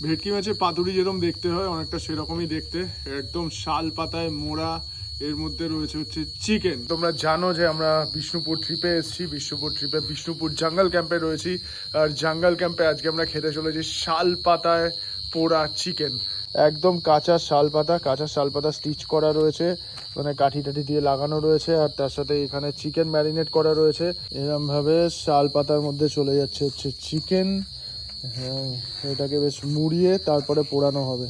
ভেটকি মাছের পাতুরি যেরকম দেখতে হয় অনেকটা সেরকমই দেখতে, একদম শাল পাতায় মোড়া। এর মধ্যে রয়েছে হচ্ছে চিকেন। তোমরা জানো যে আমরা বিষ্ণুপুর ট্রিপে এসেছি, বিষ্ণুপুর জঙ্গল ক্যাম্পে রয়েছি। আর জঙ্গল ক্যাম্পে আজকে আমরা খেতে চলেছি শাল পাতায় পোড়া চিকেন। একদম কাঁচা শাল পাতা স্টিচ করা রয়েছে, মানে কাঠি টাঠি দিয়ে লাগানো রয়েছে। আর তার সাথে এখানে চিকেন ম্যারিনেট করা রয়েছে। এরম ভাবে শাল পাতার মধ্যে চলে যাচ্ছে হচ্ছে চিকেন। হ্যাঁ, এটাকে বেশ মুড়িয়ে তারপরে পোড়ানো হবে।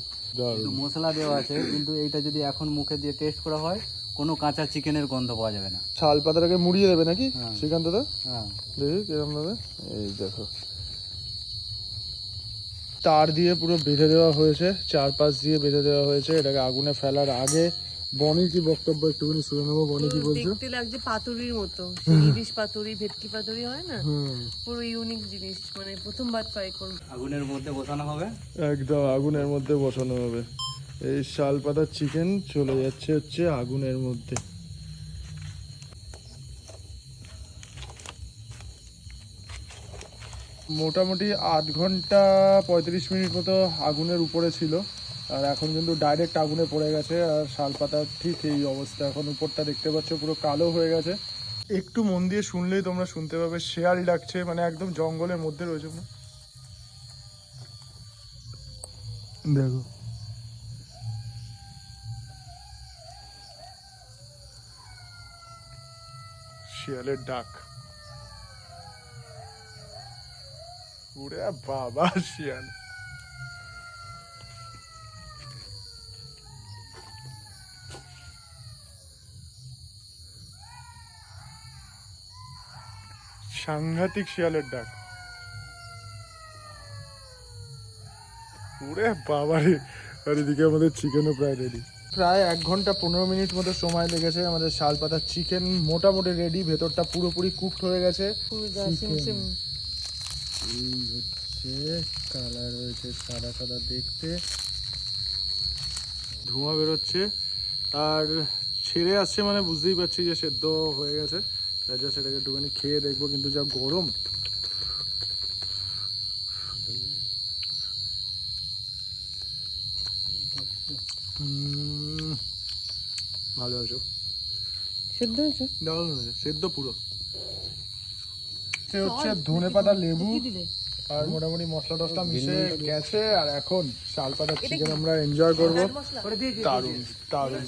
একটু মশলা দেওয়া আছে, কিন্তু এইটা যদি এখন মুখে দিয়ে টেস্ট করা হয় কোনো কাঁচা চিকেনের গন্ধ পাওয়া যাবে না। শাল পাতাটাকে মুড়িয়ে দেবে নাকি হ্যাঁ। শ্রীকান্ত দা? হ্যাঁ, দেখি কিরম ভাবে। এই দেখো, তার দিয়ে পুরো বেঁধে দেওয়া হয়েছে, চারপাশ দিয়ে বেঁধে দেওয়া হয়েছে। এটাকে আগুনে ফেলার আগে বনি কি বক্তব্য একটুখানি শুনে নেবো। বনি কি বলছো? দেখতে লাগছে পাতুরির মতো, ইলিশ পাতুরি, ভেটকি পাতুরি হয় না, পুরো ইউনিক জিনিস, মানে প্রথমবার ট্রাই করব। আগুনের মধ্যে বসানো হবে। একদম আগুনের মধ্যে বসানো হবে। এই শাল পাতার চিকেন চলে যাচ্ছে হচ্ছে আগুনের মধ্যে। মোটামুটি 8 ঘন্টা 35 মিনিট মতো আগুনের উপরে ছিল, আর এখন কিন্তু ডাইরেক্ট আগুনে পড়ে গেছে। আর শাল পাতার ঠিক এই অবস্থা, এখন উপরটা দেখতে পাচ্ছ পুরো কালো হয়ে গেছে। একটু মন দিয়ে শুনলেই তোমরা শুনতে পাবে শেয়াল ডাকছে, মানে একদম জঙ্গলের মধ্যে রয়েছে। দেখো, শিয়ালের ডাক। ওরে বাবা, শিয়াল। সাংঘাতিক শিয়ালের ডাক। ওরে বাবা রে। আর এদিকে আমাদের চিকেনও প্রায় রেডি। প্রায় 1 ঘন্টা 15 মিনিট মতো সময় লেগেছে। আমাদের শাল পাতার চিকেন মোটামুটি রেডি, ভেতরটা পুরোপুরি কুকড হয়ে গেছে। এই হচ্ছে কালার হয়েছে সাদা সাদা দেখতে, ধোঁয়া বেরোচ্ছে আর ছেড়ে আসছে, মানে বুঝতেই পারছি যে সেদ্ধ হয়ে গেছে। তাই জন্য সেটাকে একটুখানি খেয়ে দেখবো, কিন্তু যা গরম। ভালো আছো? সেদ্ধ হয়েছে? দারুণ হয়েছে, সেদ্ধ পুরো। সে হচ্ছে ধনে পাতা, লেবু আর মোটামুটি মশলা টসলা মিশে গেছে। আর এখন শাল পাতার চিকেন আমরা এনজয় করবো। দারুণ দারুণ।